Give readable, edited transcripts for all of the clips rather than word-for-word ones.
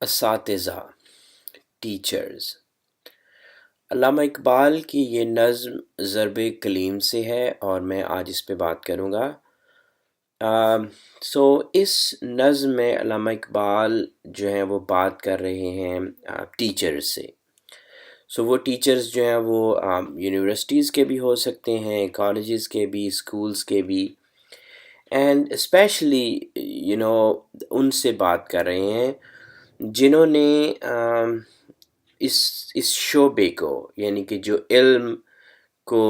اساتذہ، ٹیچرز۔ علامہ اقبال کی یہ نظم ضرب کلیم سے ہے اور میں آج اس پہ بات کروں گا۔ سو اس نظم میں علامہ اقبال جو ہیں وہ بات کر رہے ہیں ٹیچرز سے۔ سو وہ ٹیچرز جو ہیں وہ یونیورسٹیز کے بھی ہو سکتے ہیں، کالجز کے بھی، اسکولز کے بھی، اینڈ اسپیشلی ان سے بات کر رہے ہیں جنہوں نے اس شعبے کو، یعنی کہ جو علم کو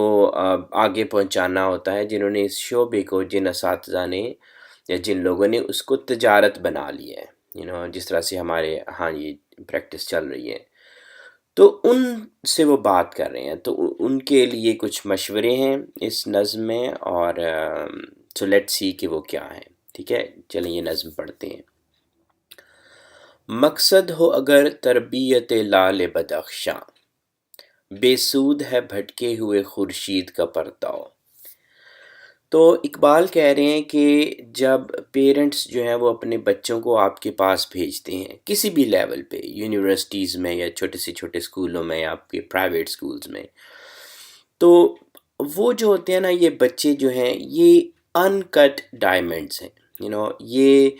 آگے پہنچانا ہوتا ہے، جنہوں نے اس شعبے کو، جن اساتذہ نے یا جن لوگوں نے اس کو تجارت بنا لی ہے، جس طرح سے ہمارے ہاں یہ پریکٹس چل رہی ہے، تو ان سے وہ بات کر رہے ہیں۔ تو ان کے لیے کچھ مشورے ہیں اس نظم میں، اور سو لیٹ سی کہ وہ کیا ہیں۔ ٹھیک ہے، چلیں یہ نظم پڑھتے ہیں۔ مقصد ہو اگر تربیت لعل بدخشاں، بے سود ہے بھٹکے ہوئے خورشید کا پرتاؤ۔ تو اقبال کہہ رہے ہیں کہ جب پیرنٹس جو ہیں وہ اپنے بچوں کو آپ کے پاس بھیجتے ہیں کسی بھی لیول پہ، یونیورسٹیز میں یا چھوٹے سے چھوٹے اسکولوں میں یا آپ کے پرائیویٹ اسکولز میں، تو وہ جو ہوتے ہیں نا، یہ بچے جو ہیں یہ ان کٹ ڈائمنڈس ہیں، یہ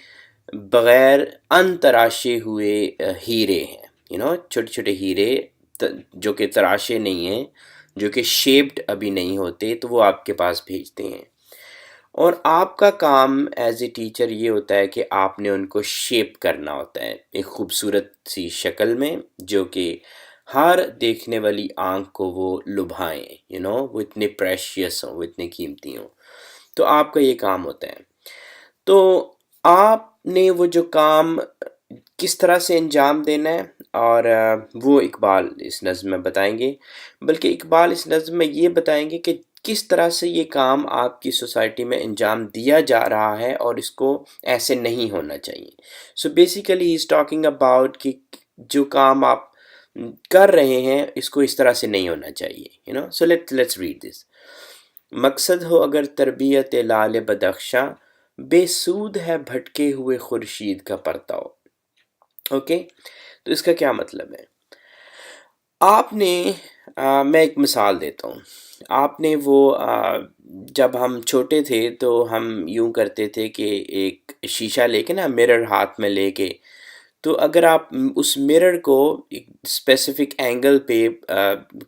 بغیر ان تراشے ہوئے ہیرے ہیں، چھوٹے چھوٹے ہیرے جو کہ تراشے نہیں ہیں، جو کہ شیپڈ ابھی نہیں ہوتے، تو وہ آپ کے پاس بھیجتے ہیں۔ اور آپ کا کام ایز اے ٹیچر یہ ہوتا ہے کہ آپ نے ان کو شیپ کرنا ہوتا ہے ایک خوبصورت سی شکل میں، جو کہ ہر دیکھنے والی آنکھ کو وہ لبھائیں، وہ اتنے پریشیس ہوں، وہ اتنے قیمتی ہوں۔ تو آپ کا یہ کام ہوتا ہے۔ تو آپ نے وہ جو کام کس طرح سے انجام دینا ہے، اور وہ اقبال اس نظم میں بتائیں گے۔ بلکہ اقبال اس نظم میں یہ بتائیں گے کہ کس طرح سے یہ کام آپ کی سوسائٹی میں انجام دیا جا رہا ہے، اور اس کو ایسے نہیں ہونا چاہیے۔ So basically is talking about کہ جو کام آپ کر رہے ہیں اس کو اس طرح سے نہیں ہونا چاہیے۔ So let's read this. مقصد ہو اگر تربیت لعل بدخشاں، بے سود ہے بھٹکے ہوئے خورشید کا پرتاؤ۔ اوکے، تو اس کا کیا مطلب ہے؟ آپ نے میں ایک مثال دیتا ہوں۔ آپ نے وہ جب ہم چھوٹے تھے تو ہم یوں کرتے تھے کہ ایک شیشہ لے کے نا، مرر ہاتھ میں لے کے، تو اگر آپ اس مرر کو ایک اسپیسیفک اینگل پہ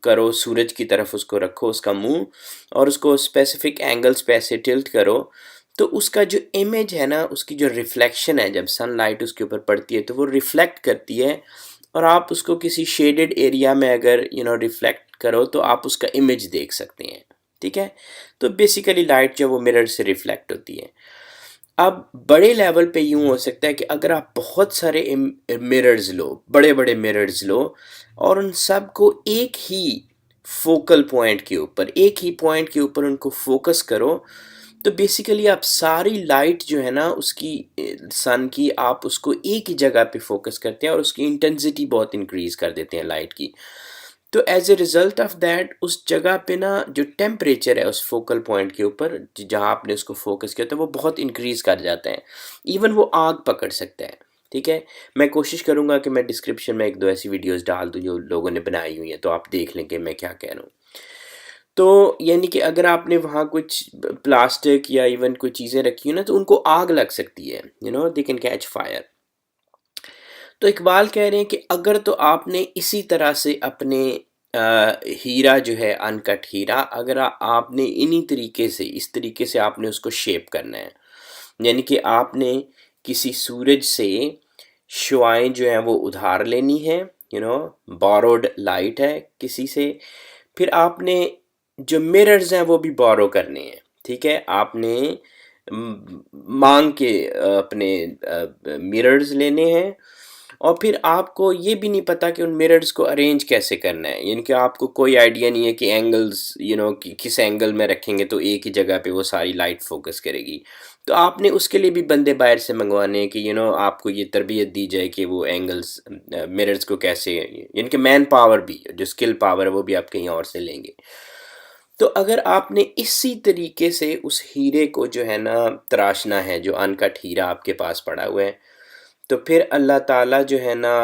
کرو، سورج کی طرف اس کو رکھو، اس کا منہ، اور اس کو اسپیسیفک اینگلز پہ ایسے ٹلٹ کرو، تو اس کا جو امیج ہے نا، اس کی جو ریفلیکشن ہے، جب سن لائٹ اس کے اوپر پڑتی ہے تو وہ ریفلیکٹ کرتی ہے، اور آپ اس کو کسی شیڈڈ ایریا میں اگر ریفلیکٹ کرو تو آپ اس کا امیج دیکھ سکتے ہیں۔ ٹھیک ہے، تو بیسیکلی لائٹ جو وہ مرر سے ریفلیکٹ ہوتی ہے۔ اب بڑے لیول پہ یوں ہو سکتا ہے کہ اگر آپ بہت سارے مررز لو، بڑے بڑے مررز لو، اور ان سب کو ایک ہی فوکل پوائنٹ کے اوپر، ایک ہی پوائنٹ کے اوپر ان کو فوکس کرو، تو بیسیکلی آپ ساری لائٹ جو ہے نا اس کی، سن کی، آپ اس کو ایک ہی جگہ پہ فوکس کرتے ہیں اور اس کی انٹینسٹی بہت انکریز کر دیتے ہیں لائٹ کی۔ تو as a result of that, اس جگہ پہ نا جو ٹیمپریچر ہے اس فوکل پوائنٹ کے اوپر جہاں آپ نے اس کو فوکس کیا، تو وہ بہت انکریز کر جاتا ہے، ایون وہ آگ پکڑ سکتا ہے۔ ٹھیک ہے، میں کوشش کروں گا کہ میں ڈسکرپشن میں ایک دو ایسی ویڈیوز ڈال دوں جو لوگوں نے بنائی ہوئی ہیں، تو آپ دیکھ لیں کہ میں کیا کہہ رہا ہوں۔ تو یعنی کہ اگر آپ نے وہاں کچھ پلاسٹک یا ایون کوئی چیزیں رکھی ہوں نا، تو ان کو آگ لگ سکتی ہے، دے کین کیچ فائر۔ تو اقبال کہہ رہے ہیں کہ اگر تو آپ نے اسی طرح سے اپنے ہیرا جو ہے، ان کٹ ہیرا، اگر آپ نے انہی طریقے سے، اس طریقے سے آپ نے اس کو شیپ کرنا ہے، یعنی کہ آپ نے کسی سورج سے شعائیں جو ہیں وہ ادھار لینی ہے، بوروڈ لائٹ ہے کسی سے، پھر آپ نے جو مررز ہیں وہ بھی بورو کرنے ہیں۔ ٹھیک ہے، آپ نے مانگ کے اپنے مررز لینے ہیں، اور پھر آپ کو یہ بھی نہیں پتا کہ ان مررز کو ارینج کیسے کرنا ہے، یعنی کہ آپ کو کوئی آئیڈیا نہیں ہے کہ اینگلز کس اینگل میں رکھیں گے تو ایک ہی جگہ پہ وہ ساری لائٹ فوکس کرے گی۔ تو آپ نے اس کے لیے بھی بندے باہر سے منگوانے ہیں کہ آپ کو یہ تربیت دی جائے کہ وہ اینگلز، مررز کو کیسے، یعنی کہ مین پاور بھی، جو اسکل پاور ہے وہ بھی آپ کہیں اور سے لیں گے۔ تو اگر آپ نے اسی طریقے سے اس ہیرے کو جو ہے نا تراشنا ہے، جو ان کٹ ہیرا آپ کے پاس پڑا ہوا ہے، تو پھر اللہ تعالیٰ جو ہے نا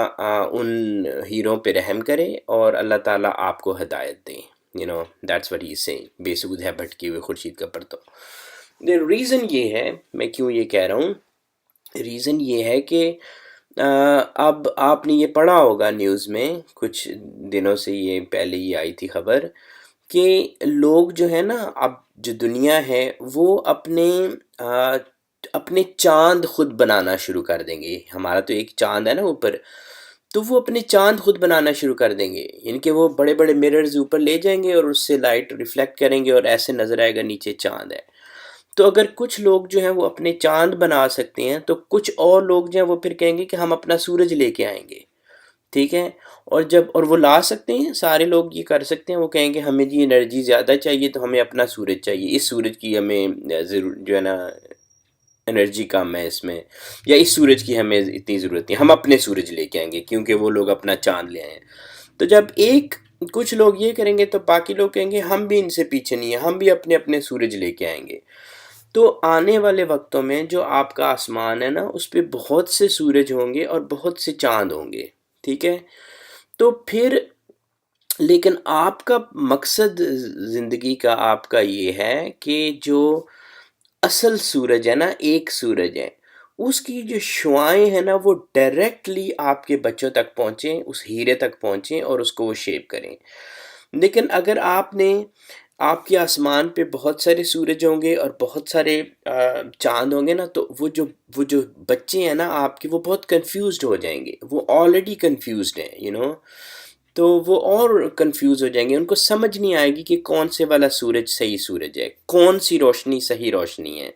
ان ہیروں پہ رحم کرے اور اللہ تعالیٰ آپ کو ہدایت دیں. That's what he is saying. بے سود ہے بھٹکی ہوئے خورشید کا پرتو. ریزن یہ ہے، میں کیوں یہ کہہ رہا ہوں، ریزن یہ ہے کہ اب آپ نے یہ پڑھا ہوگا نیوز میں، کچھ دنوں سے یہ پہلے ہی آئی تھی خبر کہ لوگ جو ہے نا، اب جو دنیا ہے وہ اپنے چاند خود بنانا شروع کر دیں گے. ہمارا تو ایک چاند ہے نا اوپر، تو وہ اپنے چاند خود بنانا شروع کر دیں گے. یعنی کہ وہ بڑے بڑے مررز اوپر لے جائیں گے اور اس سے لائٹ ریفلیکٹ کریں گے اور ایسے نظر آئے گا نیچے چاند ہے. تو اگر کچھ لوگ جو ہیں وہ اپنے چاند بنا سکتے ہیں، تو کچھ اور لوگ جو ہیں وہ پھر کہیں گے کہ ہم اپنا سورج لے کے آئیں گے. ٹھیک ہے، اور وہ لا سکتے ہیں، سارے لوگ یہ کر سکتے ہیں. وہ کہیں گے ہمیں جی انرجی زیادہ چاہیے تو ہمیں اپنا سورج چاہیے، اس سورج کی ہمیں ضرور جو ہے نا انرجی کم ہے اس میں، یا اس سورج کی ہمیں اتنی ضرورت ہے، ہم اپنے سورج لے کے آئیں گے کیونکہ وہ لوگ اپنا چاند لے آئے ہیں. تو جب کچھ لوگ یہ کریں گے تو باقی لوگ کہیں گے ہم بھی ان سے پیچھے نہیں ہیں، ہم بھی اپنے اپنے سورج لے کے آئیں گے. تو آنے والے وقتوں میں جو آپ کا آسمان ہے نا، اس پہ بہت سے سورج ہوں گے اور بہت سے چاند ہوں گے. ٹھیک ہے، تو پھر لیکن آپ کا مقصد زندگی کا آپ کا یہ ہے کہ جو اصل سورج ہے نا، ایک سورج ہے، اس کی جو شعائیں ہیں نا وہ ڈائریکٹلی آپ کے بچوں تک پہنچیں، اس ہیرے تک پہنچیں اور اس کو وہ شیپ کریں. لیکن اگر آپ کے آسمان پہ بہت سارے سورج ہوں گے اور بہت سارے چاند ہوں گے نا، تو وہ جو بچے ہیں نا آپ کے، وہ بہت کنفیوزڈ ہو جائیں گے. وہ آلریڈی کنفیوزڈ ہیں تو وہ اور کنفیوز ہو جائیں گے. ان کو سمجھ نہیں آئے گی کہ کون سے والا سورج صحیح سورج ہے، کون سی روشنی صحیح روشنی ہے،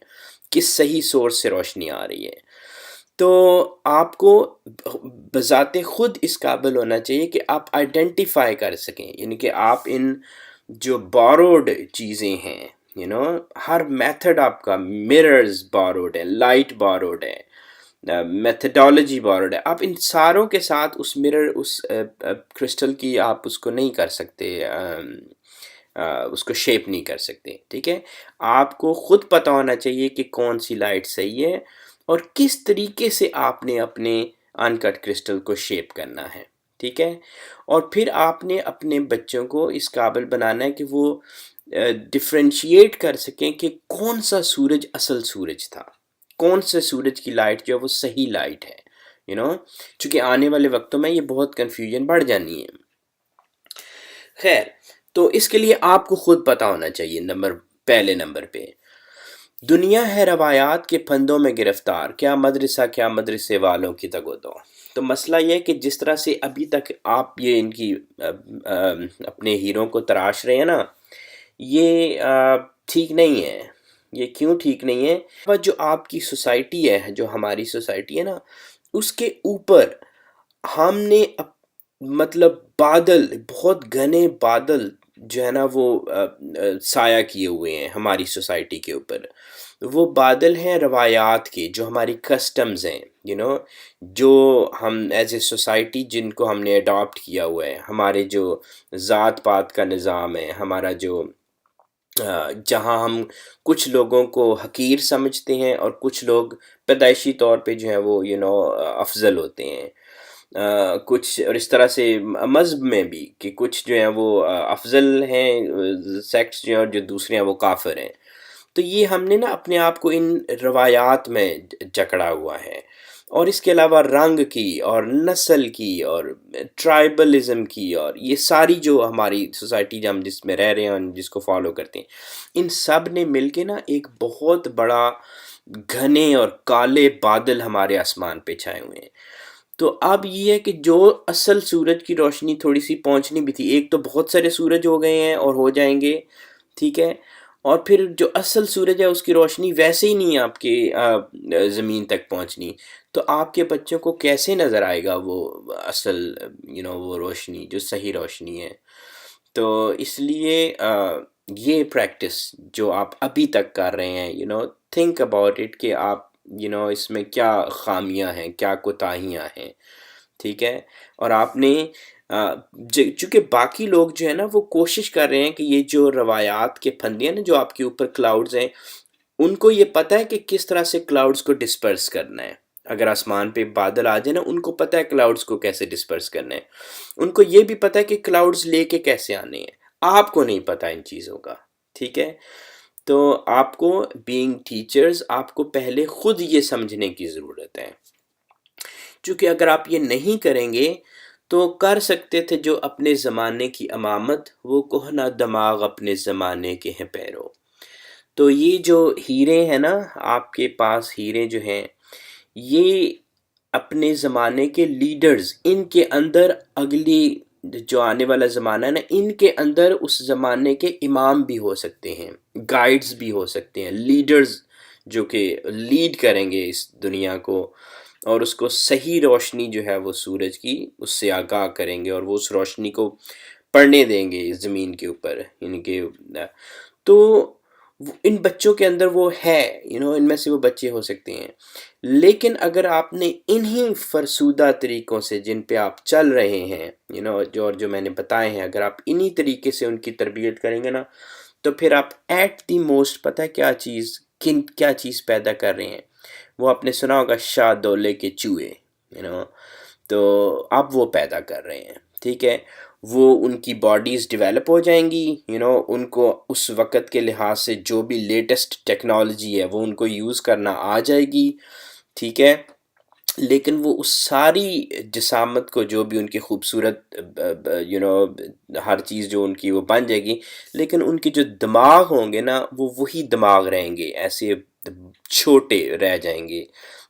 کس صحیح سورس سے روشنی آ رہی ہے. تو آپ کو بذات خود اس قابل ہونا چاہیے کہ آپ آئیڈینٹیفائی کر سکیں. یعنی کہ آپ ان جو باروڈ چیزیں ہیں، ہر میتھڈ آپ کا، مررز باروڈ ہے، لائٹ باروڈ ہے، میتھڈالوجی باروڈ ہے. آپ ان ساروں کے ساتھ اس مرر، اس کرسٹل کی آپ اس کو نہیں کر سکتے، اس کو شیپ نہیں کر سکتے. ٹھیک ہے، آپ کو خود پتہ ہونا چاہیے کہ کون سی لائٹ صحیح ہے اور کس طریقے سے آپ نے اپنے ان کٹ کرسٹل کو شیپ کرنا ہے. ٹھیک ہے، اور پھر آپ نے اپنے بچوں کو اس قابل بنانا ہے کہ وہ ڈفرینشیٹ کر سکیں کہ کون سا سورج اصل سورج تھا، کون سے سورج کی لائٹ جو ہے وہ صحیح لائٹ ہے. چونکہ آنے والے وقتوں میں یہ بہت کنفیوژن بڑھ جانی ہے. خیر، تو اس کے لیے آپ کو خود پتہ ہونا چاہیے. پہلے نمبر پہ دنیا ہے روایات کے پھندوں میں گرفتار، کیا مدرسہ کیا مدرسے والوں کی تگودو. تو مسئلہ یہ ہے کہ جس طرح سے ابھی تک آپ یہ ان کی اپنے ہیروں کو تراش رہے ہیں نا، یہ ٹھیک نہیں ہے. یہ کیوں ٹھیک نہیں ہے؟ جو آپ کی سوسائٹی ہے، جو ہماری سوسائٹی ہے نا، اس کے اوپر ہم نے مطلب بادل، بہت گھنے بادل جو ہے نا وہ سایہ کیے ہوئے ہیں ہماری سوسائٹی کے اوپر. وہ بادل ہیں روایات کے، جو ہماری کسٹمز ہیں، جو ہم ایز اے سوسائٹی جن کو ہم نے اڈاپٹ کیا ہوا ہے. ہمارے جو ذات پات کا نظام ہے، ہمارا جو جہاں ہم کچھ لوگوں کو حقیر سمجھتے ہیں اور کچھ لوگ پیدائشی طور پہ جو ہیں وہ افضل ہوتے ہیں. کچھ اور اس طرح سے مذہب میں بھی کہ کچھ جو ہیں وہ افضل ہیں سیکٹس جو ہیں، اور جو دوسرے ہیں وہ کافر ہیں. تو یہ ہم نے نا اپنے آپ کو ان روایات میں جکڑا ہوا ہے. اور اس کے علاوہ رنگ کی اور نسل کی اور ٹرائبلزم کی، اور یہ ساری جو ہماری سوسائٹی ہم جس میں رہ رہے ہیں اور جس کو فالو کرتے ہیں، ان سب نے مل کے نا ایک بہت بڑا گھنے اور کالے بادل ہمارے آسمان پہ چھائے ہوئے ہیں. تو اب یہ ہے کہ جو اصل سورج کی روشنی تھوڑی سی پہنچنی بھی تھی، ایک تو بہت سارے سورج ہو گئے ہیں اور ہو جائیں گے. ٹھیک ہے، اور پھر جو اصل سورج ہے اس کی روشنی ویسے ہی نہیں ہے آپ کے زمین تک پہنچنی. تو آپ کے بچوں کو کیسے نظر آئے گا وہ اصل وہ روشنی جو صحیح روشنی ہے. تو اس لیے یہ پریکٹس جو آپ ابھی تک کر رہے ہیں، تھنک اباؤٹ اٹ کہ آپ اس میں کیا خامیاں ہیں، کیا کوتاہیاں ہیں. ٹھیک ہے، اور آپ نے چونکہ باقی لوگ جو ہے نا وہ کوشش کر رہے ہیں کہ یہ جو روایات کے پھندے ہیں نا، جو آپ کے اوپر کلاؤڈز ہیں، ان کو یہ پتہ ہے کہ کس طرح سے کلاؤڈز کو ڈسپرس کرنا ہے. اگر آسمان پہ بادل آ جائے نا، ان کو پتہ ہے کلاؤڈز کو کیسے ڈسپرس کرنا ہے، ان کو یہ بھی پتہ ہے کہ کلاؤڈز لے کے کیسے آنے ہیں، آپ کو نہیں پتہ ان چیزوں کا، ٹھیک ہے؟ تو آپ کو بینگ ٹیچرز آپ کو پہلے خود یہ سمجھنے کی ضرورت ہے، چونکہ اگر آپ یہ نہیں کریں گے تو کر سکتے تھے جو اپنے زمانے کی امامت، وہ کہنا دماغ اپنے زمانے کے ہیں پیرو۔ تو یہ جو ہیرے ہیں نا، آپ کے پاس ہیرے جو ہیں، یہ اپنے زمانے کے لیڈرز، ان کے اندر اگلی جو آنے والا زمانہ ہے نا، ان کے اندر اس زمانے کے امام بھی ہو سکتے ہیں، گائیڈز بھی ہو سکتے ہیں، لیڈرز جو کہ لیڈ کریں گے اس دنیا کو، اور اس کو صحیح روشنی جو ہے وہ سورج کی، اس سے آگاہ کریں گے، اور وہ اس روشنی کو پڑھنے دیں گے اس زمین کے اوپر ان کے۔ تو ان بچوں کے اندر وہ ہے، ان میں سے وہ بچے ہو سکتے ہیں، لیکن اگر آپ نے انہی فرسودہ طریقوں سے جن پہ آپ چل رہے ہیں، جو میں نے بتائے ہیں، اگر آپ انہی طریقے سے ان کی تربیت کریں گے نا، تو پھر آپ ایٹ دی موسٹ پتہ ہے کیا چیز پیدا کر رہے ہیں؟ وہ آپ نے سنا ہوگا شاہ دولے کے چوہے، تو آپ وہ پیدا کر رہے ہیں، ٹھیک ہے؟ وہ ان کی باڈیز ڈیولپ ہو جائیں گی، ان کو اس وقت کے لحاظ سے جو بھی لیٹسٹ ٹیکنالوجی ہے وہ ان کو یوز کرنا آ جائے گی، ٹھیک ہے؟ لیکن وہ اس ساری جسامت کو، جو بھی ان کی خوبصورت ہر چیز جو ان کی وہ بن جائے گی، لیکن ان کے جو دماغ ہوں گے نا، وہ وہی دماغ رہیں گے، ایسے چھوٹے رہ جائیں گے،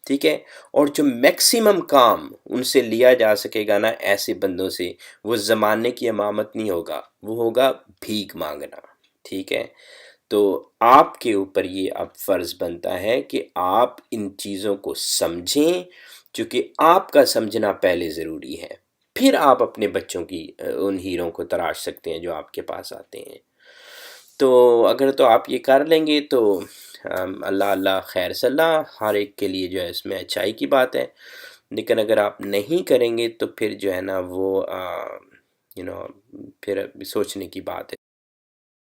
ٹھیک ہے؟ اور جو میکسیمم کام ان سے لیا جا سکے گا نا ایسے بندوں سے، وہ زمانے کی امامت نہیں ہوگا، وہ ہوگا بھیک مانگنا، ٹھیک ہے؟ تو آپ کے اوپر یہ اب فرض بنتا ہے کہ آپ ان چیزوں کو سمجھیں، چونکہ آپ کا سمجھنا پہلے ضروری ہے، پھر آپ اپنے بچوں کی ان ہیروں کو تراش سکتے ہیں جو آپ کے پاس آتے ہیں۔ تو اگر تو آپ یہ کر لیں گے تو اللہ اللہ خیر صلاح، ہر ایک کے لیے جو ہے اس میں اچھائی کی بات ہے، لیکن اگر آپ نہیں کریں گے تو پھر جو ہے نا وہ پھر سوچنے کی بات ہے۔